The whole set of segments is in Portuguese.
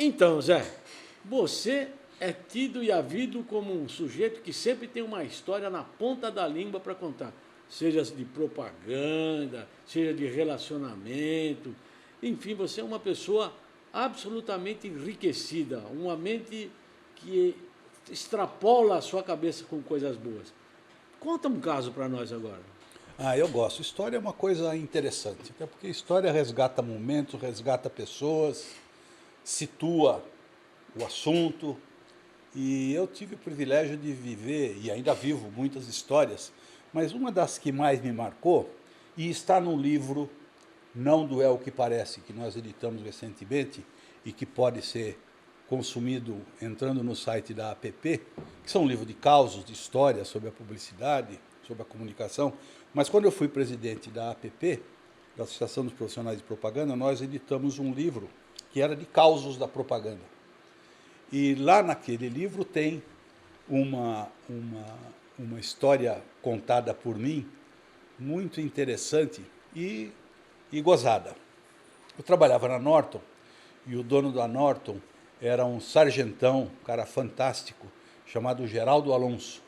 Então, Zé, você é tido e havido como um sujeito que sempre tem uma história na ponta da língua para contar. Seja de propaganda, seja de relacionamento. Enfim, você é uma pessoa absolutamente enriquecida, uma mente que extrapola a sua cabeça com coisas boas. Conta um caso para nós agora. Ah, eu gosto. História é uma coisa interessante, até porque história resgata momentos, resgata pessoas, situa o assunto. E eu tive o privilégio de viver, e ainda vivo, muitas histórias, mas uma das que mais me marcou, e está no livro Não do É o que Parece, que nós editamos recentemente, e que pode ser consumido entrando no site da APP, que são um livro de causos, de histórias sobre a publicidade, sobre a comunicação. Mas quando eu fui presidente da APP, da Associação dos Profissionais de Propaganda, nós editamos um livro que era de causos da propaganda. E lá naquele livro tem uma história contada por mim, muito interessante e gozada. Eu trabalhava na Norton, e o dono da Norton era um sargentão, um cara fantástico, chamado Geraldo Alonso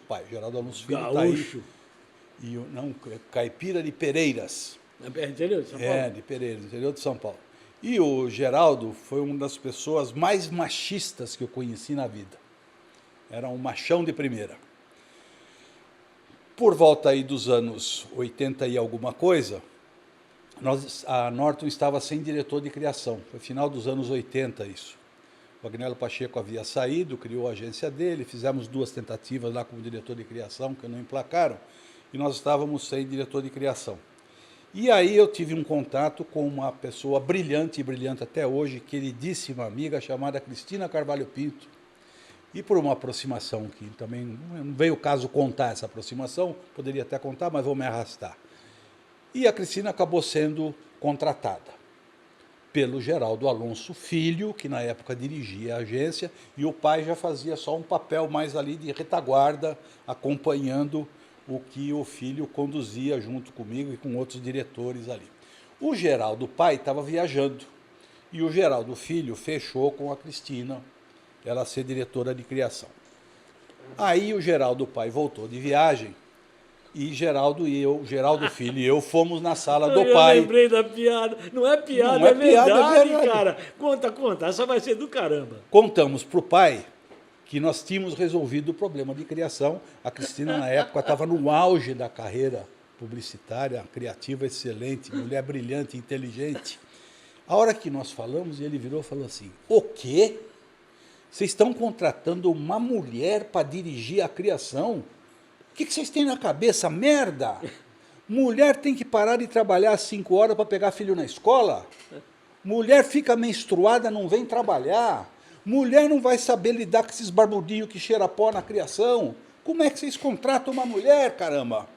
pai. Geraldo Alonso filho está aí. E, não, caipira de Pereiras. É interior de São Paulo? É, de Pereiras, interior de São Paulo. E o Geraldo foi uma das pessoas mais machistas que eu conheci na vida. Era um machão de primeira. Por volta aí dos anos 80 e alguma coisa, a Norton estava sem diretor de criação. Foi final dos anos 80 isso. O Agnello Pacheco havia saído, criou a agência dele, fizemos 2 tentativas lá como diretor de criação, que não emplacaram, e nós estávamos sem diretor de criação. E aí eu tive um contato com uma pessoa brilhante, e brilhante até hoje, queridíssima amiga, chamada Cristina Carvalho Pinto. E por uma aproximação que também não veio o caso contar essa aproximação, poderia até contar, mas vou me arrastar. E a Cristina acabou sendo contratada pelo Geraldo Alonso Filho, que na época dirigia a agência, e o pai já fazia só um papel mais ali de retaguarda, acompanhando o que o filho conduzia junto comigo e com outros diretores ali. O Geraldo pai estava viajando, e o Geraldo Filho fechou com a Cristina, ela ser diretora de criação. Aí o Geraldo pai voltou de viagem, e Geraldo Filho e eu fomos na sala do pai. Eu lembrei da piada. Não é piada, Não é piada, é verdade, cara. Conta. Essa vai ser do caramba. Contamos para o pai que nós tínhamos resolvido o problema de criação. A Cristina, na época, estava no auge da carreira publicitária, criativa, excelente, mulher brilhante, inteligente. A hora que nós falamos, ele virou e falou assim: o quê? Vocês estão contratando uma mulher para dirigir a criação? O que vocês têm na cabeça? Merda! Mulher tem que parar de trabalhar às 5 horas para pegar filho na escola? Mulher fica menstruada, não vem trabalhar? Mulher não vai saber lidar com esses barbudinhos que cheira pó na criação? Como é que vocês contratam uma mulher, caramba?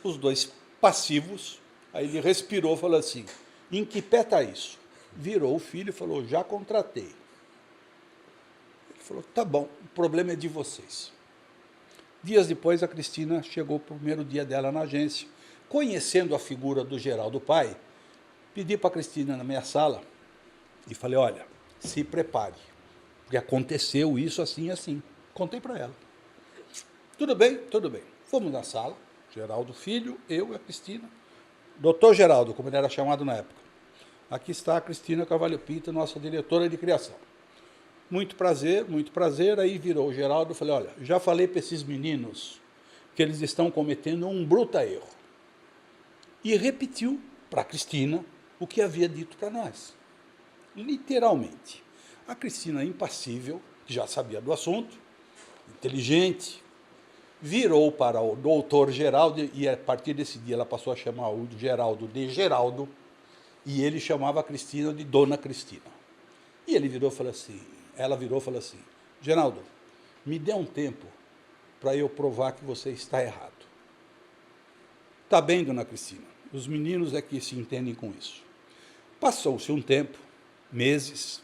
Os dois passivos, aí ele respirou e falou assim: em que pé está isso? Virou o filho e falou: já contratei. Ele falou: tá bom, o problema é de vocês. Dias depois, a Cristina chegou para o primeiro dia dela na agência. Conhecendo a figura do Geraldo pai, pedi para a Cristina na minha sala e falei: olha, se prepare, porque aconteceu isso assim e assim. Contei para ela. Tudo bem, tudo bem. Fomos na sala, Geraldo Filho, eu e a Cristina. Doutor Geraldo, como ele era chamado na época. Aqui está a Cristina Carvalho Pinto, nossa diretora de criação. Muito prazer. Aí virou o Geraldo e falei: olha, já falei para esses meninos que eles estão cometendo um bruto erro. E repetiu para a Cristina o que havia dito para nós. Literalmente. A Cristina, impassível, que já sabia do assunto, inteligente, virou para o doutor Geraldo, e a partir desse dia ela passou a chamar o Geraldo de Geraldo, e ele chamava a Cristina de Dona Cristina. E ele virou e falou assim, ela virou e falou assim: Geraldo, me dê um tempo para eu provar que você está errado. Tá bem, dona Cristina, os meninos é que se entendem com isso. Passou-se um tempo, meses,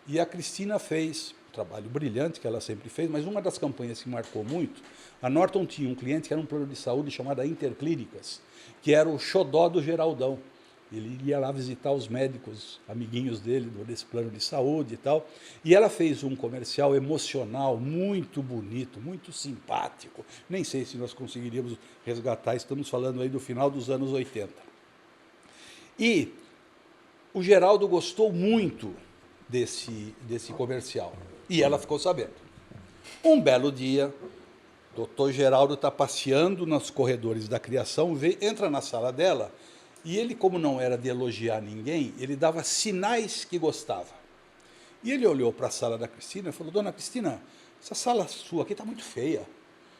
e a Cristina fez um trabalho brilhante que ela sempre fez, mas uma das campanhas que marcou muito, a Norton tinha um cliente que era um plano de saúde chamado Interclínicas, que era o xodó do Geraldão. Ele ia lá visitar os médicos, amiguinhos dele, desse plano de saúde e tal. E ela fez um comercial emocional, muito bonito, muito simpático. Nem sei se nós conseguiríamos resgatar, estamos falando aí do final dos anos 80. E o Geraldo gostou muito desse comercial. E ela ficou sabendo. Um belo dia, o doutor Geraldo está passeando nos corredores da criação, entra na sala dela, e ele, como não era de elogiar ninguém, ele dava sinais que gostava. E ele olhou para a sala da Cristina e falou, dona Cristina, essa sala sua aqui está muito feia.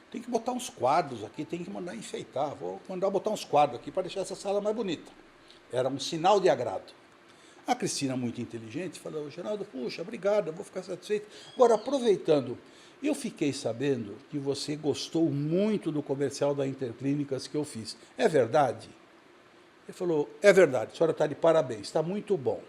Tem que botar uns quadros aqui, tem que mandar enfeitar. Vou mandar botar uns quadros aqui para deixar essa sala mais bonita. Era um sinal de agrado. A Cristina, muito inteligente, falou, Geraldo, puxa, obrigado, eu vou ficar satisfeito. Agora, aproveitando, eu fiquei sabendo que você gostou muito do comercial da Interclínicas que eu fiz. É verdade? Ele falou, é verdade, a senhora está de parabéns, está muito bom.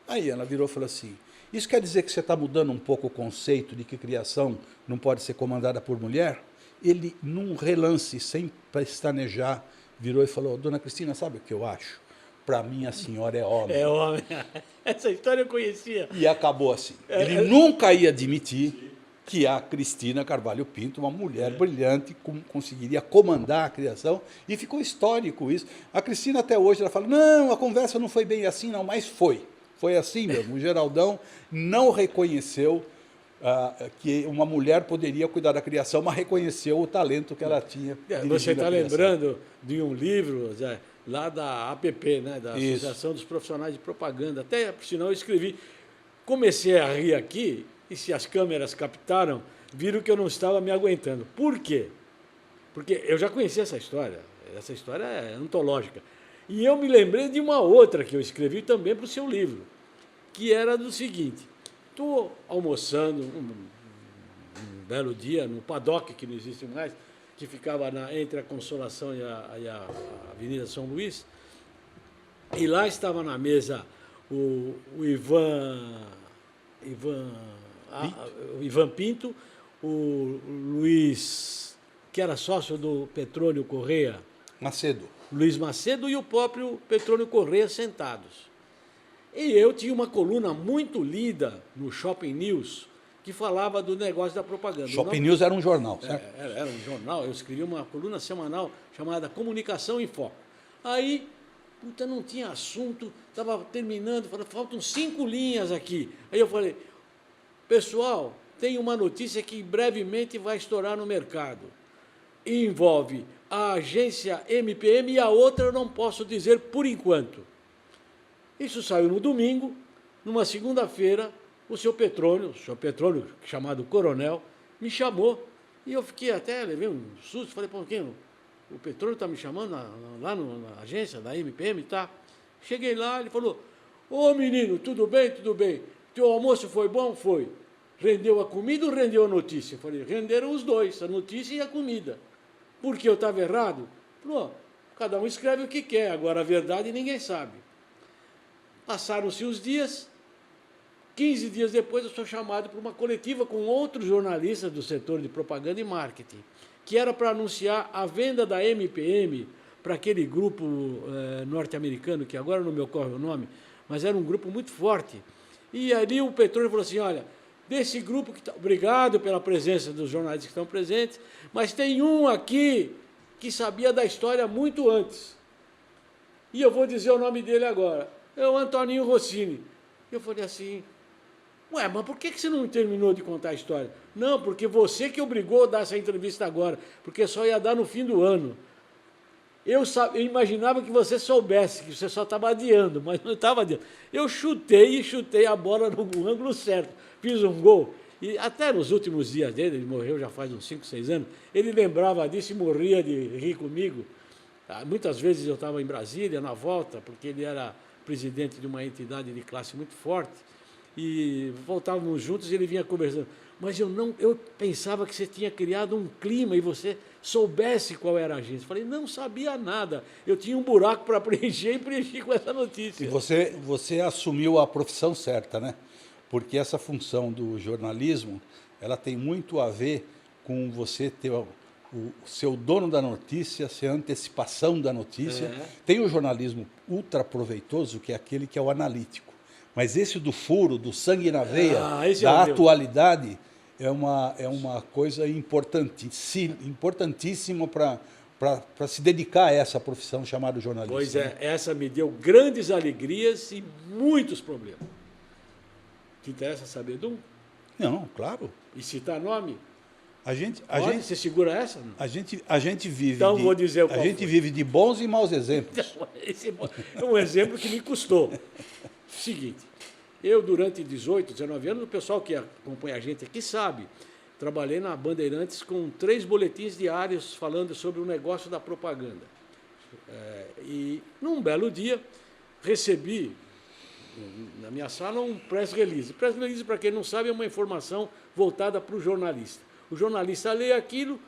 Aí ela virou e falou assim, isso quer dizer que você está mudando um pouco o conceito de que criação não pode ser comandada por mulher? Ele, num relance, sem pestanejar, virou e falou, dona Cristina, sabe o que eu acho? Para mim a senhora é homem. É homem. Essa história eu conhecia. E acabou assim. Ele nunca ia admitir que a Cristina Carvalho Pinto, uma mulher brilhante, conseguiria comandar a criação, e ficou histórico isso. A Cristina até hoje ela fala, não, a conversa não foi bem assim, não, mas foi. Foi assim mesmo. O Geraldão não reconheceu que uma mulher poderia cuidar da criação, mas reconheceu o talento que ela tinha. Você está lembrando de um livro, Zé, lá da APP, né, da Associação dos Profissionais de Propaganda. Até, por sinal, eu escrevi. Comecei a rir aqui, e se as câmeras captaram, viram que eu não estava me aguentando. Por quê? Porque eu já conhecia essa história é antológica. E eu me lembrei de uma outra que eu escrevi também para o seu livro, que era do seguinte, estou almoçando um belo dia no Paddock, que não existe mais, que ficava entre a Consolação e a Avenida São Luís, e lá estava na mesa o Ivan Pinto, o Luiz, que era sócio do Petrônio Corrêa, Luiz Macedo, e o próprio Petrônio Corrêa sentados. E eu tinha uma coluna muito lida no Shopping News, que falava do negócio da propaganda. Shopping News era um jornal, certo? Era um jornal, eu escrevia uma coluna semanal chamada Comunicação em Foco. Aí, puta, não tinha assunto, estava terminando, falei, faltam 5 linhas aqui. Aí eu falei, pessoal, tem uma notícia que brevemente vai estourar no mercado. Envolve a agência MPM e a outra eu não posso dizer por enquanto. Isso saiu no domingo, numa segunda-feira, o senhor Petrônio, chamado Coronel, me chamou e eu fiquei até, levei um susto, falei, pô, quem? O Petrônio está me chamando lá na agência da MPM, tá? Cheguei lá, ele falou, ô menino, tudo bem? Tudo bem. Teu almoço foi bom? Foi. Rendeu a comida ou rendeu a notícia? Eu falei, renderam os dois, a notícia e a comida. Por que eu estava errado? Falou, cada um escreve o que quer, agora a verdade ninguém sabe. Passaram-se os dias, 15 dias depois eu sou chamado para uma coletiva com outros jornalistas do setor de propaganda e marketing, que era para anunciar a venda da MPM para aquele grupo norte-americano, que agora não me ocorre o nome, mas era um grupo muito forte. E ali o Petrônio falou assim, olha, desse grupo, obrigado pela presença dos jornalistas que estão presentes, mas tem um aqui que sabia da história muito antes. E eu vou dizer o nome dele agora. É o Antoninho Rossini. Eu falei assim, ué, mas por que você não terminou de contar a história? Não, porque você que obrigou a dar essa entrevista agora, porque só ia dar no fim do ano. Eu imaginava que você soubesse, que você só estava adiando, mas não estava adiando. Eu chutei a bola no ângulo certo, fiz um gol. E até nos últimos dias dele, ele morreu já faz uns 5, 6 anos, ele lembrava disso e morria de rir comigo. Muitas vezes eu estava em Brasília, na volta, porque ele era presidente de uma entidade de classe muito forte, e voltávamos juntos e ele vinha conversando. Mas eu pensava que você tinha criado um clima e você soubesse qual era a agência. Falei, não sabia nada. Eu tinha um buraco para preencher e preenchi com essa notícia. E você assumiu a profissão certa, né? Porque essa função do jornalismo, ela tem muito a ver com você ter ser o dono da notícia, ser a antecipação da notícia. Tem o jornalismo ultra proveitoso, que é aquele que é o analítico. Mas esse do furo, do sangue na veia, da atualidade, é uma coisa importantíssima para se dedicar a essa profissão chamada jornalista. Pois é, essa me deu grandes alegrias e muitos problemas. Te interessa saber de um? Não, claro. E citar nome? Você segura essa? A gente vive. Então vou dizer a gente vive de bons e maus exemplos. Então, esse é um exemplo que me custou. Seguinte, eu durante 18, 19 anos, o pessoal que acompanha a gente aqui sabe, trabalhei na Bandeirantes com 3 boletins diários falando sobre o negócio da propaganda. E num belo dia recebi na minha sala um press release. Press release, para quem não sabe, é uma informação voltada para o jornalista. O jornalista lê aquilo,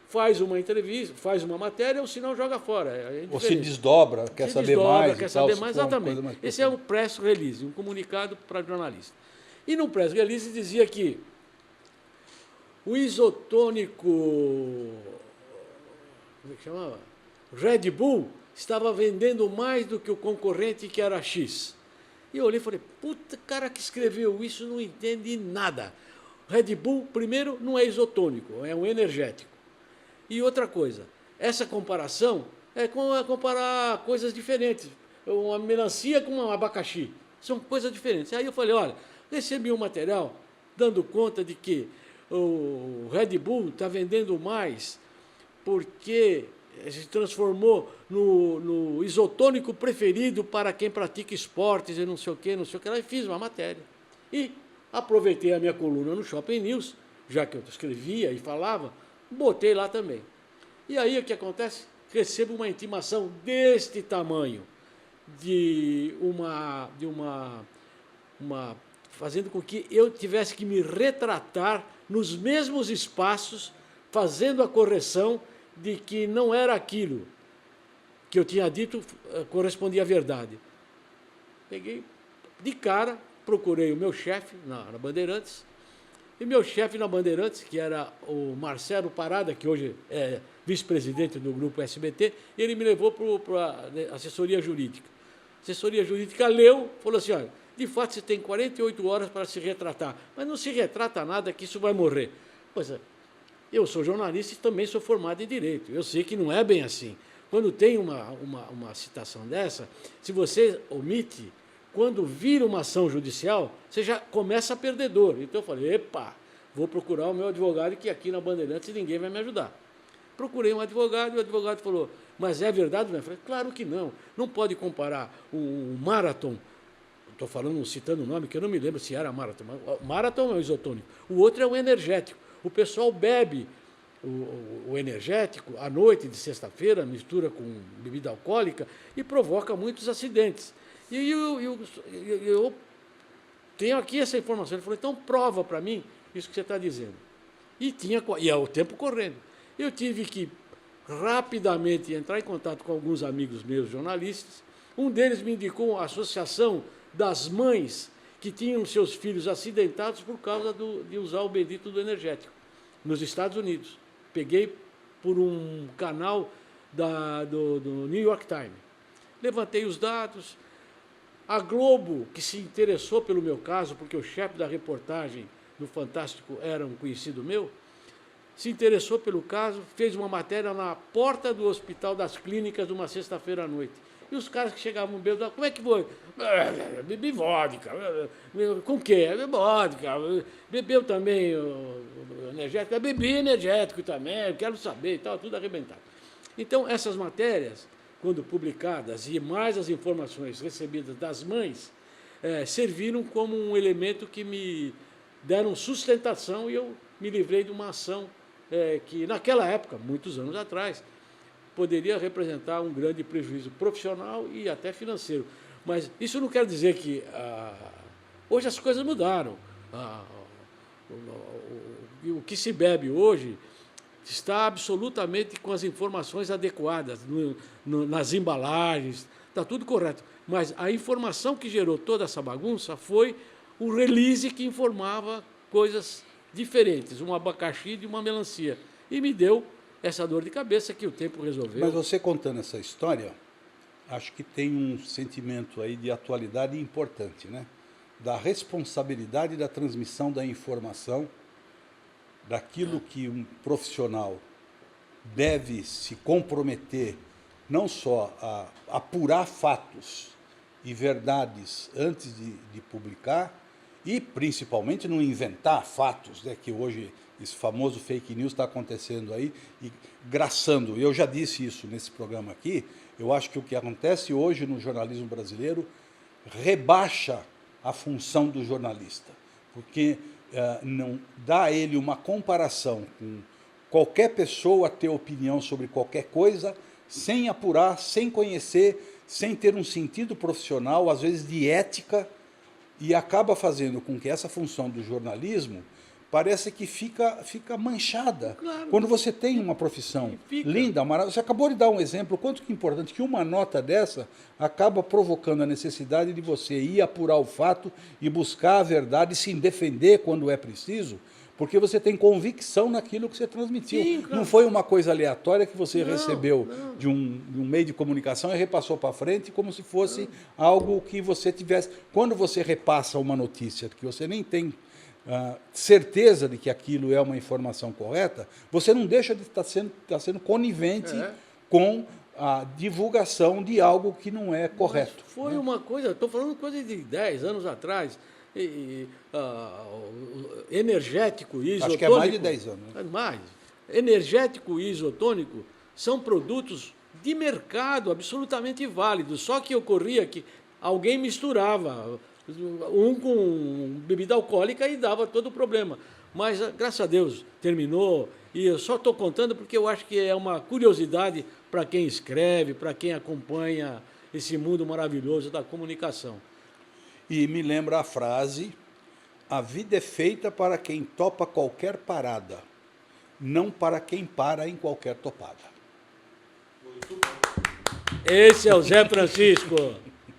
faz uma entrevista, faz uma matéria, ou senão joga fora. Ou se desdobra, quer saber mais. Quer saber mais, exatamente. Esse é um press release, um comunicado para jornalista. E no press release dizia que o isotônico, como é que chamava? Red Bull estava vendendo mais do que o concorrente, que era X. E eu olhei e falei, puta, cara que escreveu isso não entende nada. Red Bull, primeiro, não é isotônico, é um energético. E outra coisa, essa comparação é comparar coisas diferentes. Uma melancia com um abacaxi. São coisas diferentes. Aí eu falei, olha, recebi um material dando conta de que o Red Bull está vendendo mais porque se transformou no isotônico preferido para quem pratica esportes e não sei o que. Aí fiz uma matéria. E aproveitei a minha coluna no Shopping News, já que eu escrevia e falava, botei lá também. E aí o que acontece? Recebo uma intimação deste tamanho, fazendo com que eu tivesse que me retratar nos mesmos espaços, fazendo a correção de que não era aquilo que eu tinha dito correspondia à verdade. Peguei de cara, procurei o meu chefe na Bandeirantes, e meu chefe na Bandeirantes, que era o Marcelo Parada, que hoje é vice-presidente do grupo SBT, ele me levou para a assessoria jurídica. A assessoria jurídica leu, falou assim, olha, de fato você tem 48 horas para se retratar, mas não se retrata nada que isso vai morrer. Pois é, eu sou jornalista e também sou formado em Direito, eu sei que não é bem assim. Quando tem uma citação dessa, se você omite, quando vira uma ação judicial, você já começa a perdedor. Então eu falei, epa, vou procurar o meu advogado, que aqui na Bandeirantes ninguém vai me ajudar. Procurei um advogado e o advogado falou, mas é verdade? Eu falei, claro que não. Não pode comparar o Marathon, estou falando, citando o nome, que eu não me lembro se era Marathon. O Marathon é o isotônico, o outro é o energético. O pessoal bebe o energético à noite de sexta-feira, mistura com bebida alcoólica e provoca muitos acidentes. E eu tenho aqui essa informação. Ele falou, então prova para mim isso que você está dizendo. E é o tempo correndo. Eu tive que rapidamente entrar em contato com alguns amigos meus jornalistas. Um deles me indicou a associação das mães que tinham seus filhos acidentados por causa de usar o bendito do energético, nos Estados Unidos. Peguei por um canal do New York Times. Levantei os dados. A Globo, que se interessou pelo meu caso, porque o chefe da reportagem do Fantástico era um conhecido meu, se interessou pelo caso, fez uma matéria na porta do Hospital das Clínicas numa sexta-feira à noite. E os caras que chegavam bêbados, como é que foi? Bebi vodka. Com o quê? Vodka. Bebeu também o energético? Bebi energético também, quero saber e tal, tudo arrebentado. Então, essas matérias, quando publicadas, e mais as informações recebidas das mães, serviram como um elemento que me deram sustentação e eu me livrei de uma ação que, naquela época, muitos anos atrás, poderia representar um grande prejuízo profissional e até financeiro. Mas isso não quer dizer que hoje as coisas mudaram. O que se bebe hoje está absolutamente com as informações adequadas, nas embalagens, está tudo correto. Mas a informação que gerou toda essa bagunça foi o release que informava coisas diferentes, um abacaxi de uma melancia. E me deu essa dor de cabeça que o tempo resolveu. Mas você contando essa história, acho que tem um sentimento aí de atualidade importante, né? Da responsabilidade da transmissão da informação, daquilo que um profissional deve se comprometer, não só a apurar fatos e verdades antes de publicar, e principalmente não inventar fatos, né, que hoje esse famoso fake news está acontecendo aí, e graçando. Eu já disse isso nesse programa aqui, eu acho que o que acontece hoje no jornalismo brasileiro rebaixa a função do jornalista, porque não dá a ele uma comparação com qualquer pessoa ter opinião sobre qualquer coisa, sem apurar, sem conhecer, sem ter um sentido profissional, às vezes de ética, e acaba fazendo com que essa função do jornalismo parece que fica manchada. Claro. Quando você tem uma profissão linda, maravilhosa, você acabou de dar um exemplo, quanto que é importante que uma nota dessa acaba provocando a necessidade de você ir apurar o fato e buscar a verdade, se defender quando é preciso, porque você tem convicção naquilo que você transmitiu. Sim, claro. Não foi uma coisa aleatória que você Não, recebeu não. de um meio de comunicação e repassou para frente como se fosse algo que você tivesse... Quando você repassa uma notícia que você nem tem certeza de que aquilo é uma informação correta, você não deixa de estar sendo conivente com a divulgação de algo que não é correto. Mas foi uma coisa, estou falando coisa de 10 anos atrás, energético e isotônico... Acho que é mais de 10 anos. Né? Mais. Energético e isotônico são produtos de mercado absolutamente válidos, só que ocorria que alguém misturava um com bebida alcoólica e dava todo o problema. Mas, graças a Deus, terminou, e eu só estou contando porque eu acho que é uma curiosidade para quem escreve, para quem acompanha esse mundo maravilhoso da comunicação. E me lembra a frase: a vida é feita para quem topa qualquer parada, não para quem para em qualquer topada. Esse é o Zé Francisco.